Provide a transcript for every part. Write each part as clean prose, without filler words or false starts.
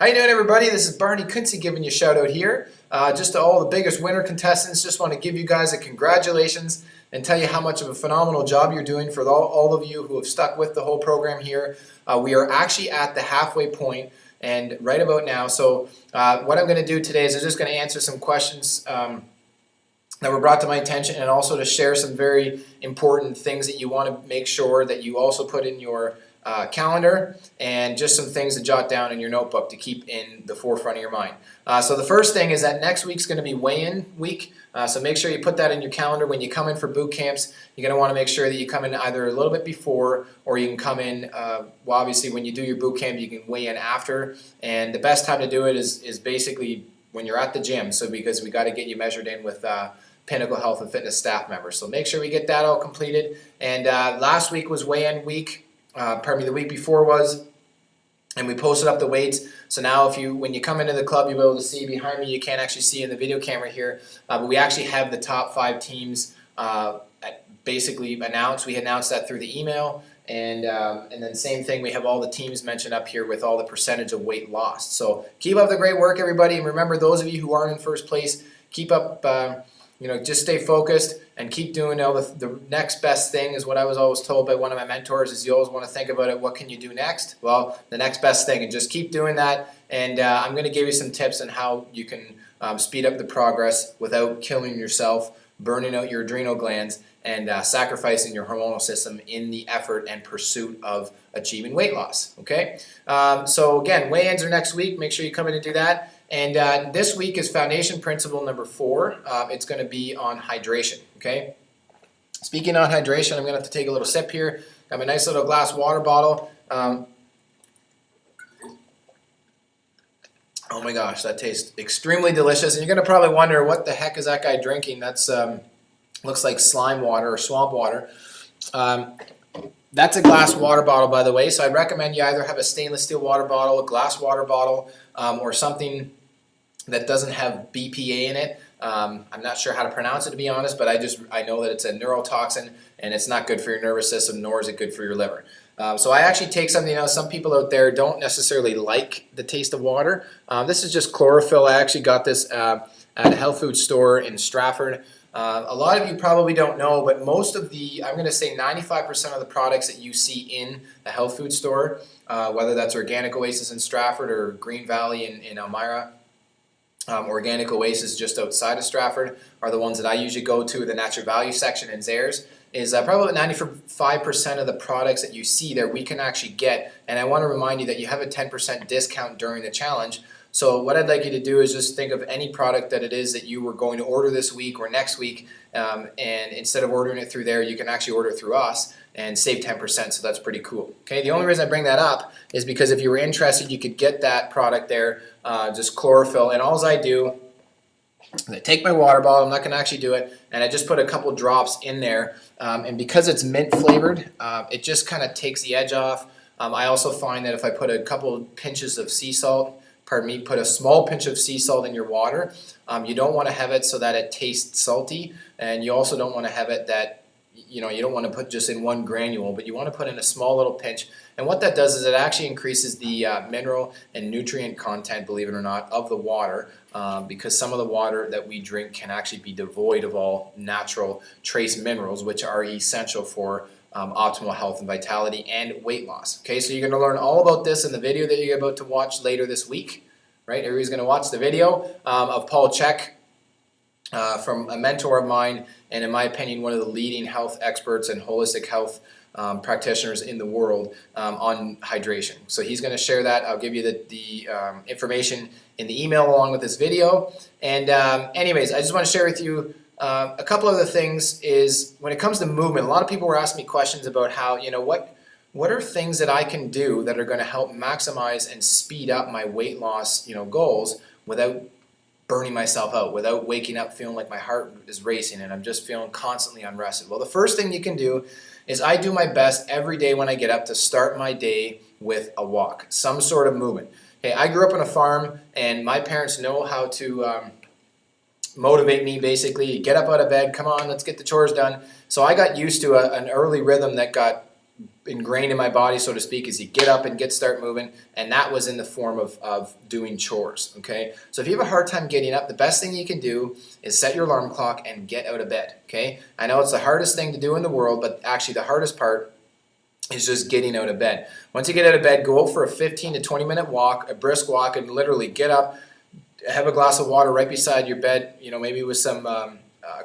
How you doing, everybody? This is Barney Kuntze giving you a shout out here. Just to all the biggest winner contestants, just want to give you guys a congratulations and tell you how much of a phenomenal job you're doing for all of you who have stuck with the whole program here. We are actually at the halfway point and right about now. So what I'm going to do today is I'm just going to answer some questions that were brought to my attention, and also to share some very important things that you want to make sure that you also put in your calendar, and just some things to jot down in your notebook to keep in the forefront of your mind. So the first thing is that next week's going to be weigh-in week, so make sure you put that in your calendar. When you come in for boot camps, you're going to want to make sure that you come in either a little bit before, or you can come in, well, obviously when you do your boot camp you can weigh in after, and the best time to do it is basically when you're at the gym, so because we got to get you measured in with Pinnacle Health and Fitness staff members. So make sure we get that all completed. And last week was weigh-in week. The week before was, and we posted up the weights. So now when you come into the club, you'll be able to see behind me. You can't actually see in the video camera here, but we actually have the top 5 teams basically announced. We announced that through the email, and then same thing, we have all the teams mentioned up here with all the percentage of weight lost. So keep up the great work, everybody, and remember, those of you who aren't in first place, keep up, just stay focused and keep doing all the next best thing is what I was always told by one of my mentors, is you always want to think about it, what can you do next? Well, the next best thing, and just keep doing that. And I'm going to give you some tips on how you can speed up the progress without killing yourself, burning out your adrenal glands, and sacrificing your hormonal system in the effort and pursuit of achieving weight loss. Okay? So again, weigh-ins are next week. Make sure you come in and do that. And this week is foundation principle number 4. It's going to be on hydration. Okay. Speaking on hydration, I'm going to have to take a little sip here. Got my nice little glass water bottle. Oh my gosh, that tastes extremely delicious. And you're going to probably wonder, what the heck is that guy drinking? That's looks like slime water or swamp water. That's a glass water bottle, by the way. So I'd recommend you either have a stainless steel water bottle, a glass water bottle, or something that doesn't have BPA in it. I'm not sure how to pronounce it, to be honest, but I know that it's a neurotoxin, and it's not good for your nervous system, nor is it good for your liver. So I actually take something else. Some people out there don't necessarily like the taste of water. This is just chlorophyll. I actually got this at a health food store in Stratford. A lot of you probably don't know, but most of I'm going to say 95% of the products that you see in a health food store, whether that's Organic Oasis in Stratford or Green Valley in Elmira, Organic Oasis just outside of Stratford, are the ones that I usually go to. The Natural Value section in Zayres is probably 95% of the products that you see there we can actually get. And I want to remind you that you have a 10% discount during the challenge. So what I'd like you to do is just think of any product that it is that you were going to order this week or next week, and instead of ordering it through there, you can actually order it through us and save 10%, so that's pretty cool. Okay, the only reason I bring that up is because if you were interested, you could get that product there, just chlorophyll, and all I do is I take my water bottle, I'm not going to actually do it, and I just put a couple drops in there, and because it's mint flavored, it just kind of takes the edge off. I also find that if I put a couple pinches of sea salt, put a small pinch of sea salt in your water, you don't want to have it so that it tastes salty, and you also don't want to have it that you don't want to put just in one granule, but you want to put in a small little pinch. And what that does is it actually increases the mineral and nutrient content, believe it or not, of the water, because some of the water that we drink can actually be devoid of all natural trace minerals, which are essential for optimal health and vitality and weight loss. Okay, so you're going to learn all about this in the video that you're about to watch later this week. Right, everybody's going to watch the video of Paul Chek, from a mentor of mine, and in my opinion, one of the leading health experts and holistic health practitioners in the world on hydration. So he's going to share that. I'll give you the information in the email along with this video. And anyways, I just want to share with you a couple other things. Is when it comes to movement, a lot of people were asking me questions about how, what are things that I can do that are going to help maximize and speed up my weight loss, goals without burning myself out, without waking up feeling like my heart is racing and I'm just feeling constantly unrested. Well, the first thing you can do is I do my best every day when I get up to start my day with a walk, some sort of movement. Hey, I grew up on a farm, and my parents know how to motivate me, basically. Get up out of bed, come on, let's get the chores done. So I got used to an early rhythm that got ingrained in my body, so to speak, is you get up and start moving, and that was in the form of doing chores, okay? So if you have a hard time getting up, the best thing you can do is set your alarm clock and get out of bed, okay? I know it's the hardest thing to do in the world, but actually the hardest part is just getting out of bed. Once you get out of bed, go out for a 15 to 20 minute walk, a brisk walk, and literally get up, have a glass of water right beside your bed, you know, maybe with some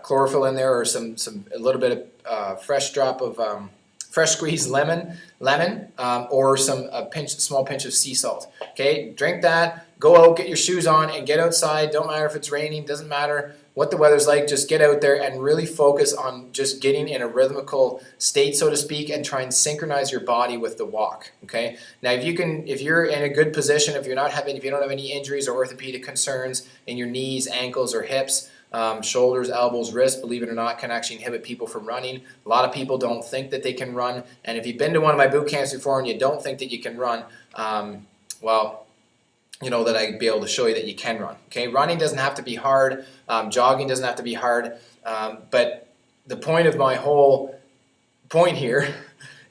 chlorophyll in there, or a little bit of fresh drop of fresh squeezed lemon, or small pinch of sea salt. Okay, drink that, go out, get your shoes on, and get outside. Don't matter if it's raining, doesn't matter what the weather's like, just get out there and really focus on just getting in a rhythmical state, so to speak, and try and synchronize your body with the walk. Okay, now if you're in a good position, if you don't have any injuries or orthopedic concerns in your knees, ankles, or hips, shoulders, elbows, wrists, believe it or not, can actually inhibit people from running. A lot of people don't think that they can run, and if you've been to one of my boot camps before and you don't think that you can run, well, you know that I'd be able to show you that you can run. Okay, running doesn't have to be hard, jogging doesn't have to be hard, but the point of my whole point here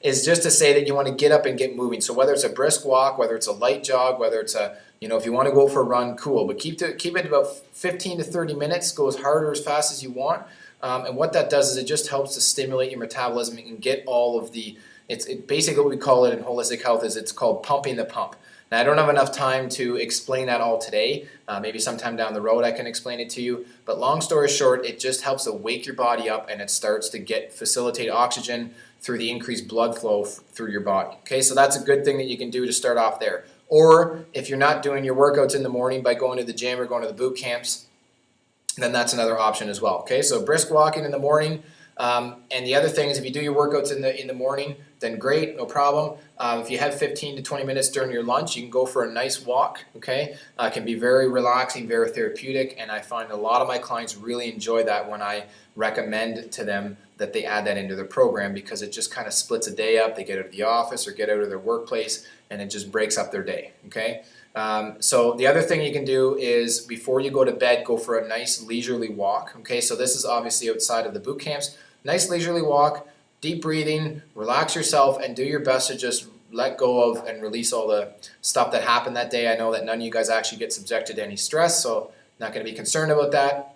is just to say that you want to get up and get moving. So whether it's a brisk walk, whether it's a light jog, whether it's if you want to go for a run, cool. But keep it about 15 to 30 minutes. Go as hard or as fast as you want. And what that does is it just helps to stimulate your metabolism and get all of basically what we call it in holistic health is it's called pumping the pump. Now, I don't have enough time to explain that all today. Maybe sometime down the road I can explain it to you. But long story short, it just helps to wake your body up, and it starts to facilitate oxygen through the increased blood flow through your body. Okay, so that's a good thing that you can do to start off there. Or if you're not doing your workouts in the morning by going to the gym or going to the boot camps, then that's another option as well. Okay, so brisk walking in the morning. And the other thing is if you do your workouts in the morning, then great, no problem. If you have 15 to 20 minutes during your lunch, you can go for a nice walk, okay? It can be very relaxing, very therapeutic, and I find a lot of my clients really enjoy that when I recommend to them that they add that into their program, because it just kind of splits a day up. They get out of the office or get out of their workplace, and it just breaks up their day, okay? So the other thing you can do is before you go to bed, go for a nice leisurely walk, okay? So this is obviously outside of the boot camps. Nice leisurely walk, deep breathing, relax yourself, and do your best to just let go of and release all the stuff that happened that day. I know that none of you guys actually get subjected to any stress, so not going to be concerned about that.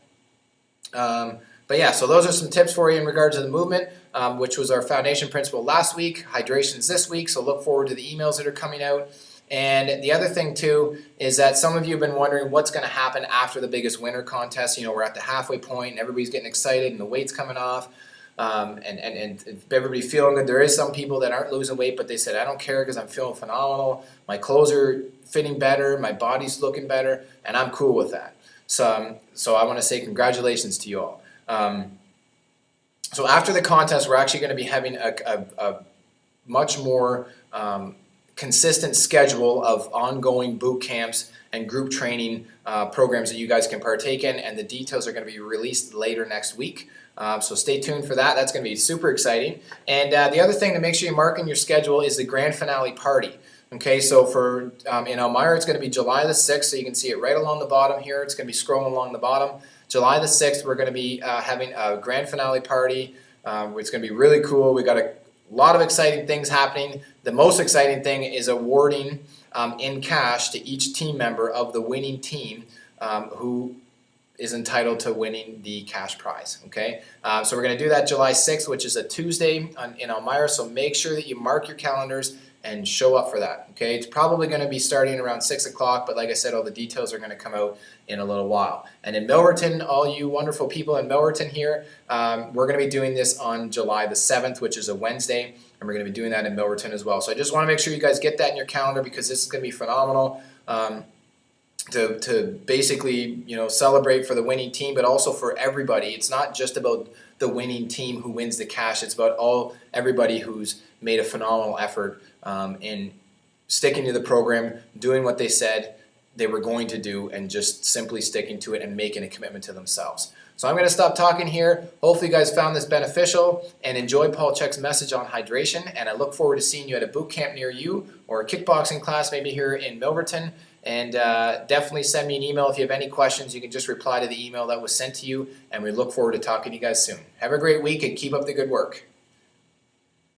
But yeah, so those are some tips for you in regards to the movement, which was our foundation principle last week. Hydration's this week, so look forward to the emails that are coming out. And the other thing too is that some of you have been wondering what's going to happen after the biggest winter contest. You know, we're at the halfway point and everybody's getting excited and the weight's coming off. And everybody's feeling good. There is some people that aren't losing weight, but they said, I don't care because I'm feeling phenomenal. My clothes are fitting better. My body's looking better, and I'm cool with that. So I want to say congratulations to you all. So after the contest, we're actually going to be having a much more consistent schedule of ongoing boot camps and group training programs that you guys can partake in, and the details are going to be released later next week. So stay tuned for that. That's going to be super exciting. And the other thing to make sure you mark in your schedule is the grand finale party. Okay, so for in Elmira, it's going to be July the 6th, so you can see it right along the bottom here. It's going to be scrolling along the bottom. July the 6th, we're going to be having a grand finale party. It's going to be really cool. We got a lot of exciting things happening. The most exciting thing is awarding in cash to each team member of the winning team who is entitled to winning the cash prize, okay? So we're going to do that July 6th, which is a Tuesday in Elmira, so make sure that you mark your calendars and show up for that, okay? It's probably going to be starting around 6 o'clock, but like I said, all the details are going to come out in a little while. And in Milverton, all you wonderful people in Milverton here, we're going to be doing this on July the 7th, which is a Wednesday, and we're going to be doing that in Milverton as well. So I just want to make sure you guys get that in your calendar because this is going to be phenomenal. To basically, celebrate for the winning team, but also for everybody. It's not just about the winning team who wins the cash. It's about everybody who's made a phenomenal effort in sticking to the program, doing what they said they were going to do, and just simply sticking to it and making a commitment to themselves. So I'm going to stop talking here. Hopefully you guys found this beneficial and enjoy Paul Chek's message on hydration, and I look forward to seeing you at a boot camp near you or a kickboxing class maybe here in Milverton. And definitely send me an email if you have any questions. You can just reply to the email that was sent to you, and we look forward to talking to you guys soon. Have a great week and keep up the good work.